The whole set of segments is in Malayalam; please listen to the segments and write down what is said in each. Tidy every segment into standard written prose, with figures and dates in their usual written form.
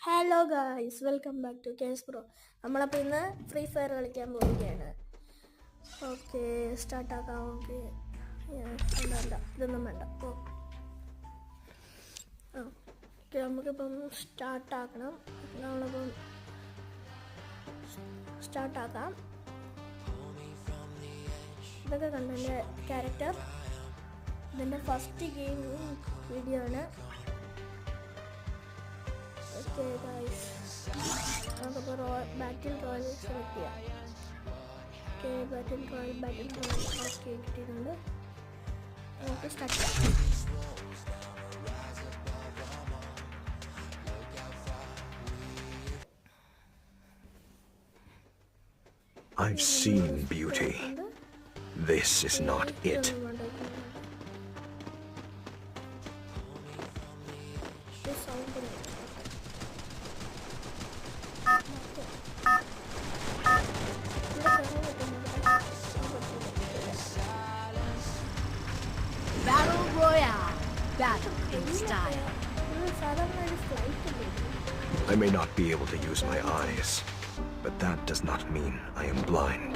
Hello guys, welcome back to case pro. നമ്മളപ്പോൾ ഇന്ന് ഫ്രീ ഫയർ കളിക്കാൻ പോവുകയാണ്. ഓക്കെ, സ്റ്റാർട്ടാക്കാം. ഓക്കെ, വേണ്ട, ഇതൊന്നും വേണ്ട. ഓക്കെ, നമുക്കിപ്പം സ്റ്റാർട്ടാക്കണം. നമ്മളിപ്പം സ്റ്റാർട്ടാക്കാം. ഇതൊക്കെ കണ്ടു എൻ്റെ ക്യാരക്ടർ. ഇതിൻ്റെ ഫസ്റ്റ് ഗെയിം വീഡിയോ ആണ്. ഓക്കെ ഗൈസ്, നമുക്കിപ്പോൾ ബാറ്റിൽ റോയൽ സെലക്ട് ചെയ്യാം. ഓക്കെ, ബാറ്റിൽ റോയൽ ഓക്കെ കിട്ടിയിട്ടുണ്ട്. നമുക്ക് സ്റ്റാർട്ട് ചെയ്യാം. I've seen beauty. This is not it. Battle Royale. Battle in style. I may not be able to use my eyes, but that does not mean I am blind.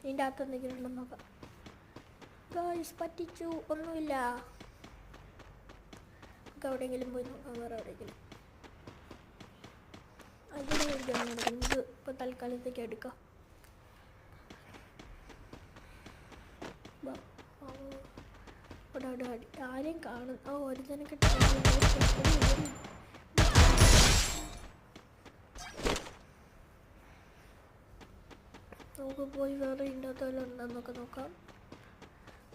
ഇതിൻ്റെ അകത്ത് എന്തെങ്കിലും ഉണ്ടെന്ന് നോക്കാം. ഗായ്സ്, പറ്റിച്ചു, ഒന്നുമില്ല. നമുക്ക് എവിടെയെങ്കിലും പോയി നോക്കാം, വേറെ എവിടെയെങ്കിലും. ഇത് ഇപ്പോൾ തൽക്കാലത്തേക്ക് എടുക്കാം. ആരെയും കാണും. ഒരു ജനക്ക് നമുക്ക് പോയി വേറെ ഇതിൻ്റെ അകത്ത് വല്ല ഉണ്ടെന്നൊക്കെ നോക്കാം.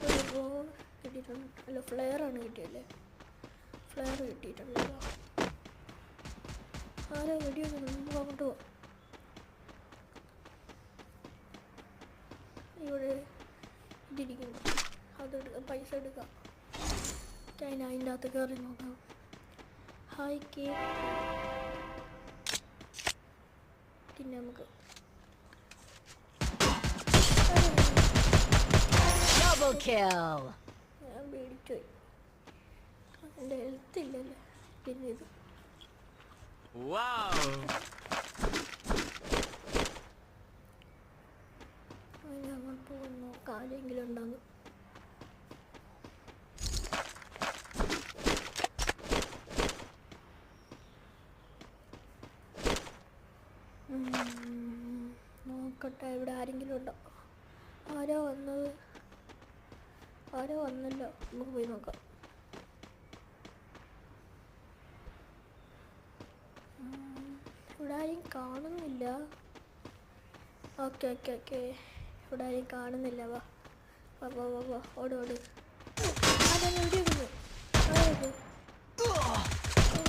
ഒരു ബോൾ കിട്ടിയിട്ടുണ്ട്. അല്ല, ഫ്ലെയറാണ് കിട്ടിയല്ലേ. ഫ്ലെയർ കിട്ടിയിട്ടുണ്ടല്ലോ. ആരാ വീഡിയോ നമുക്ക് അങ്ങോട്ട് പോവാം. ഇവിടെ ഇതിരിക്കുന്നു, അതെടുക്കാം, പൈസ എടുക്കാം. അതിൻ്റെ അകത്ത് കയറി നോക്കാം. Hi cake. പിന്നെ നമുക്ക് Double kill. ഞാൻ പേടിച്ചുപോയി. എൻ്റെ ഹെൽത്ത് ഇല്ലല്ലോ. പിന്നെ ഇത് അങ്ങോട്ട് പോയി നോക്കാം, ആരെങ്കിലും ഉണ്ടോന്ന്. നോക്കട്ടെ, ഇവിടെ ആരെങ്കിലും ഉണ്ടോ. ആരോ വന്നല്ലോ. നമുക്ക് പോയി നോക്കാം. ഇവിടെ ആരെയും കാണുന്നില്ല. ഓക്കെ, ഇവിടെ ആരെയും കാണുന്നില്ല. വാ, ഓട്. അതാണ് ഇവിടെ ഇരുന്നു.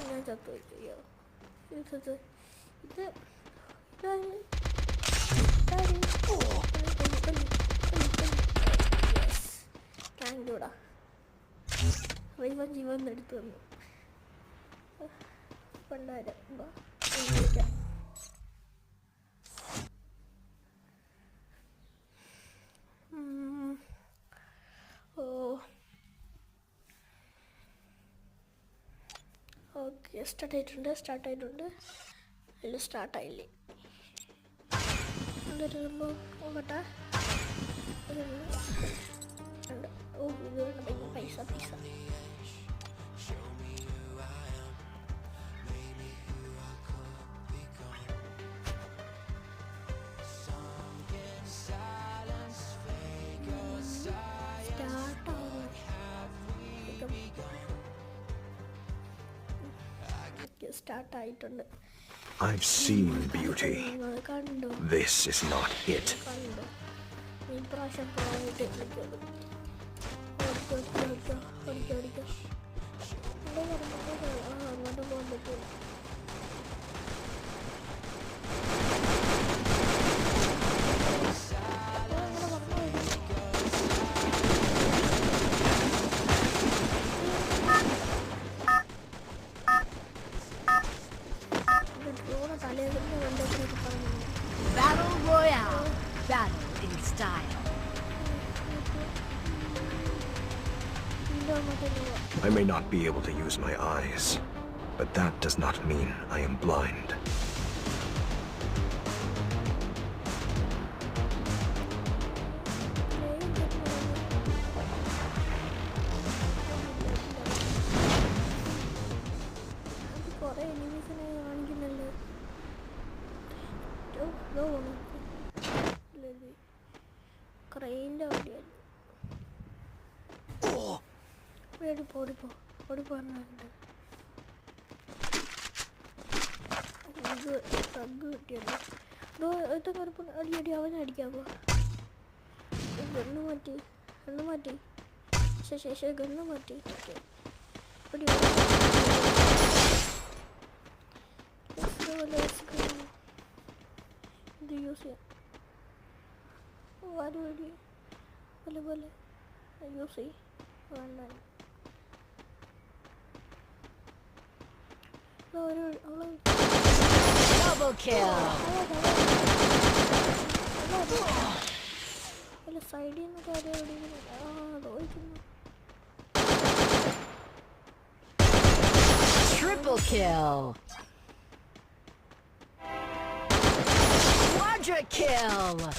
ഞാൻ ചത്തുപോയി. അയ്യോ, ഇത് ൂടാ ജീവൻ എടുത്തു വന്നു. പണ്ടാരം ഓക്കെ, സ്റ്റാർട്ടായിട്ടുണ്ട്. അല്ല, സ്റ്റാർട്ടായില്ലേ. എന്തൊരു നോക്കട്ടെ. ഇത് വേണം, പൈസ. സ്റ്റാർട്ടായിട്ടുണ്ട്. I've seen beauty. കണ്ടോ? This is not it. കണ്ടോ? ഈ പ്രാവശ്യം പോയിട്ട് ഓടിക്കോ. അങ്ങോട്ട് പോകാൻ പറ്റുമോ? അങ്ങനെ പറഞ്ഞു. I may not be able to use my eyes, but that does not mean I am blind. ക്രെയിൻ്റെ അവിടെയാണ് ഓടി പറഞ്ഞിട്ടുണ്ട് റഗ് കിട്ടിയത് കറുപ്പ് അടി അവനെ അടിക്കാമോ ഗണ്ണ് മാറ്റി ഗണ്ണ് മാറ്റി ഇത് യൂസ് ചെയ്യാം പോലെ യൂസ് ചെയ്യും വേണ്ട Double kill. സൈഡിൽ നിന്ന് കാര്യം Triple kill. Quadra kill.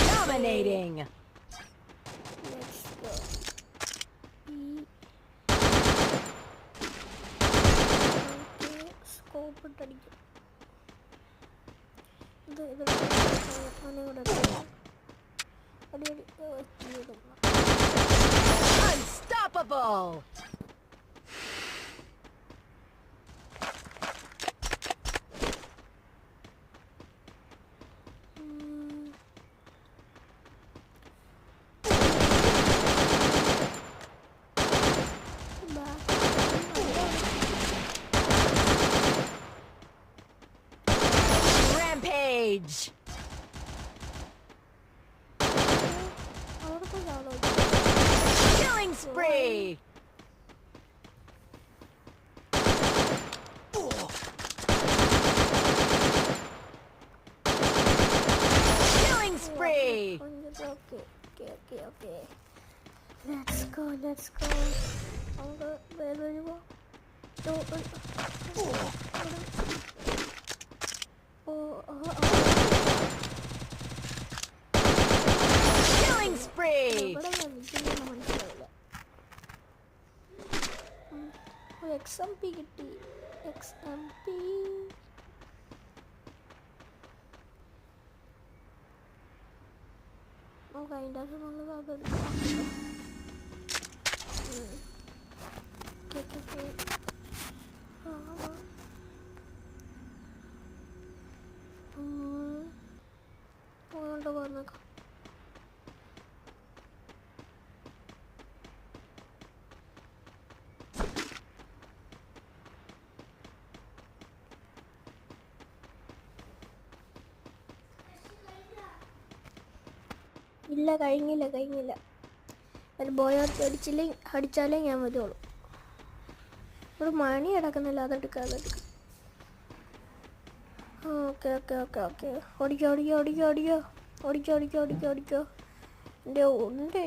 Dominating. Unstoppable. Rampage. Killing spree. Killing spree. Okay. Let's go. Killing spree. XMP കിട്ടി XMP നമുക്ക് അതിൻ്റെ അകത്തുള്ളത് പറഞ്ഞേക്കാം ഇല്ല കഴിഞ്ഞില്ല ഒരു ബോയ് അടിച്ചാലേ ഞാൻ വരുള്ളൂ ഇവിടെ മണി കിടക്കുന്നില്ല അതെടുക്കാം ഓക്കെ ഓടിക്കോ എൻ്റെ ഉണ്ട്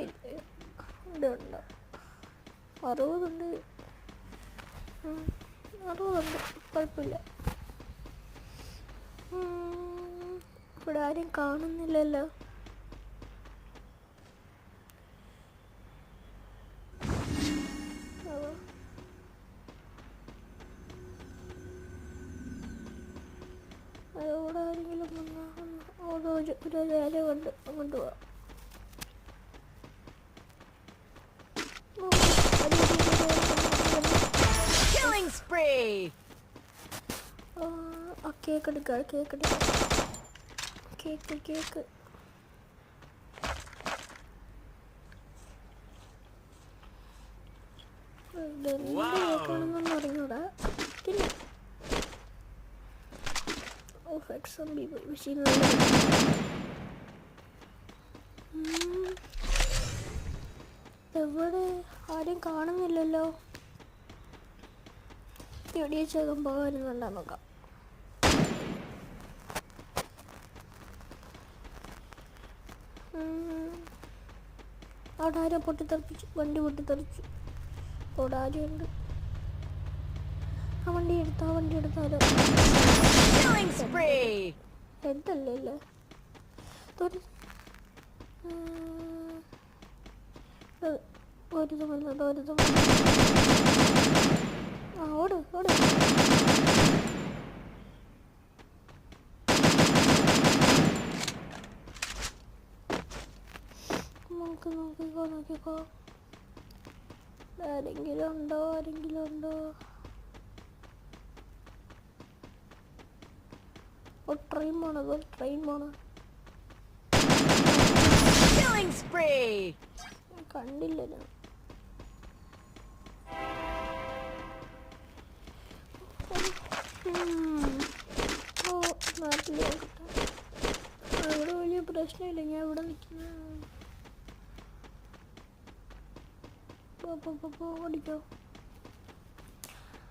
60 കുഴപ്പമില്ല ഇവിടെ ആരും കാണുന്നില്ലല്ലോ അതോടെ ആരെങ്കിലും ഒരു വേല കൊണ്ട് അങ്ങോട്ട് പോവാം Killing spree. കേക്ക് എടുക്കാം കേക്ക് കേക്കാണെന്നൊന്നും അറിഞ്ഞൂടാ പിന്നെ എവിടെ ആരും കാണുന്നില്ലല്ലോ എവിടെയാച്ചേക്കും പോകാനുണ്ടാ നോക്കാം അവിടെ ആരോ പൊട്ടിത്തെറിപ്പിച്ചു, വണ്ടി പൊട്ടിത്തെറിച്ചു. അവിടെ ആരുണ്ട്? ആ വണ്ടി എടുത്താലോ ഹെഡല്ലേ അല്ലേ? ആ ഓട് നോക്കിക്കോ. ആരെങ്കിലും ഉണ്ടോ? ട്രെയിൻ പോണോ? കണ്ടില്ല ഞാൻ. നാട്ടിൽ അവിടെ വലിയ പ്രശ്നമില്ല, ഞാൻ ഇവിടെ നിൽക്കുന്ന. ഓടിക്കോ.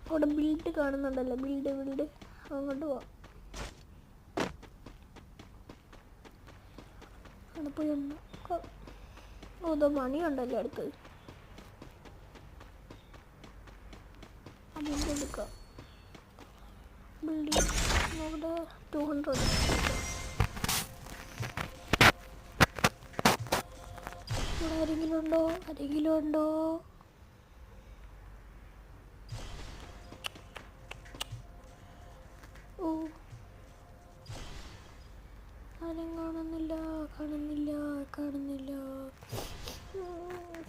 അവിടെ ബിൽഡ് കാണുന്നുണ്ടല്ലോ, ബിൽഡ് അങ്ങോട്ട് പോവാം. അവിടെ പോയി മണിയുണ്ടല്ലോ അടുത്ത്, അതിൻ്റെ എടുക്കാം. ബിൽഡിംഗ് അവിടെ 200. ഇവിടെ ആരെങ്കിലും ഉണ്ടോ? ഓ ആരും കാണുന്നില്ല.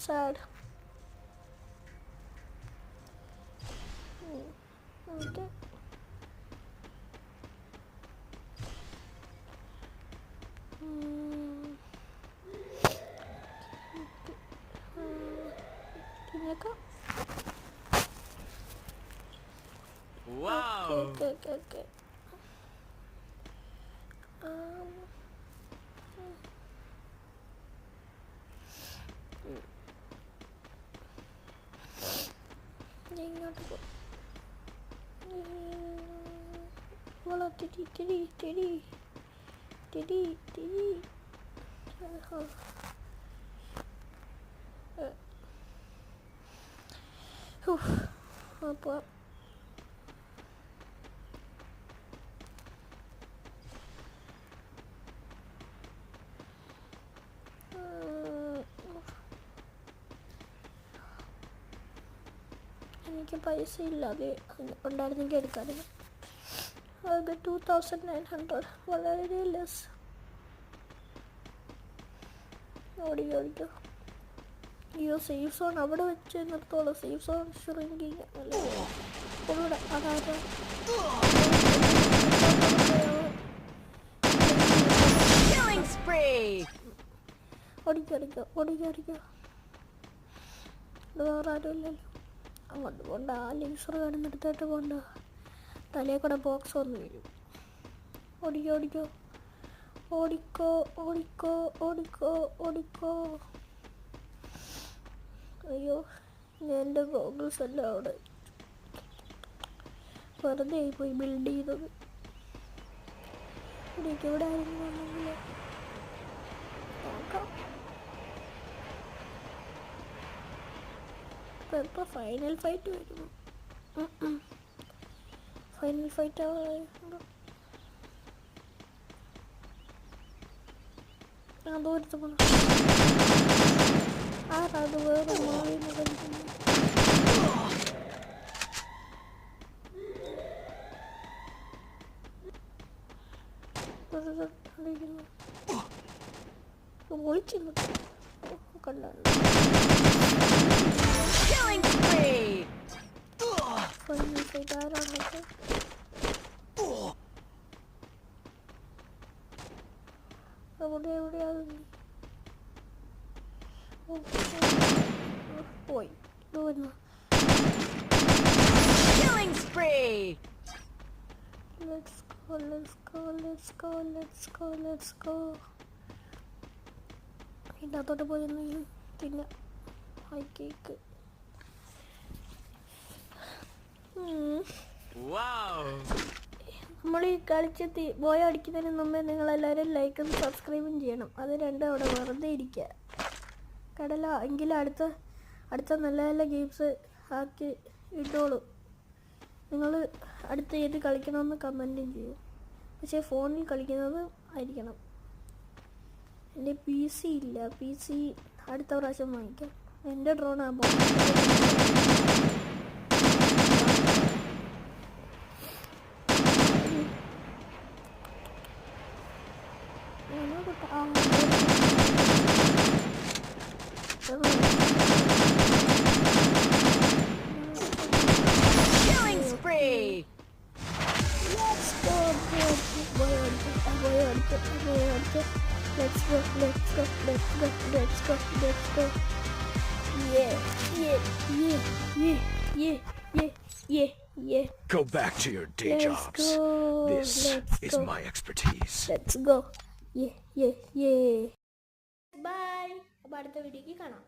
സാഡ്. ഓക്കെ. Okay. ഇങ്ങോട്ട് പോ. തിരി. അപ്പോൾ എനിക്ക് പൈസ ഇല്ലാതെ ഉണ്ടായിരുന്നെങ്കിൽ എടുക്കാമായിരുന്നു. അത് 2900, വളരെ ലെസ്. ഓടിക്കോ. അയ്യോ, സേഫ് സോൺ അവിടെ വെച്ച് നിർത്തോളൂ. സേഫ് സോൺ ഷ്രിങ്കിങ് അല്ലേ? അതായത് ഓടിക്കോ. വേറെ ആരും ഇല്ലല്ലോ. അങ്ങോട്ട് പോണ്ട. ആ ലേസർ കാണുന്നിടത്തോട്ട് പോണ്ട. തലയിൽ കൂടെ ബോക്സ് വന്ന് വീഴും. ഓടിക്കോ. അയ്യോ, എൻ്റെ ഗോഗിൾസ് എല്ലാം അവിടെ വെറുതെ പോയി ബിൽഡ് ചെയ്തത്. ഇവിടെ ആരെങ്കിലും ഉണ്ടെങ്കിൽ നോക്കാം. ഇപ്പോൾ ഫൈനൽ ഫൈറ്റ് വരുന്നു. ഫൈനൽ ഫൈറ്റ് ദൂരത്ത് പോകണം. ആരാത് വേറെ മാറിന്ന് കളിക്കുന്നു. ഒളിച്ചു കണ്ടോ? ഫൈനൽ ഫൈറ്റ് ആരാണത്? എവിടെയാണ് പോയി? Let's go. ഇതിനകത്തോട്ട് പോയി പിന്നെ ഹൈ കേക്ക്. നമ്മൾ ഈ കളിച്ച് ബോയ അടിക്കുന്നതിന് മുമ്പേ നിങ്ങളെല്ലാവരും ലൈക്കും സബ്സ്ക്രൈബും ചെയ്യണം. അത് രണ്ടും അവിടെ വെറുതെ ഇരിക്കുക. കടല എങ്കിലും അടുത്ത നല്ല നല്ല ഗെയിംസ് ആക്കി ഇട്ടോളൂ. നിങ്ങൾ അടുത്ത ഏത് കളിക്കണമെന്ന് കമൻറ്റും ചെയ്യും. പക്ഷേ ഫോണിൽ കളിക്കുന്നത് ആയിരിക്കണം. എൻ്റെ PC ഇല്ല. PC അടുത്ത പ്രാവശ്യം വാങ്ങിക്കാം. എൻ്റെ ഡ്രോണാകുമ്പോൾ Killing spree! Let's go. Yeah. Go back to your day Let's jobs. go. This Let's is go. my expertise. Let's go. Yeah. Bye. അപ്പോൾ അടുത്ത വീഡിയോക്ക് കാണാം.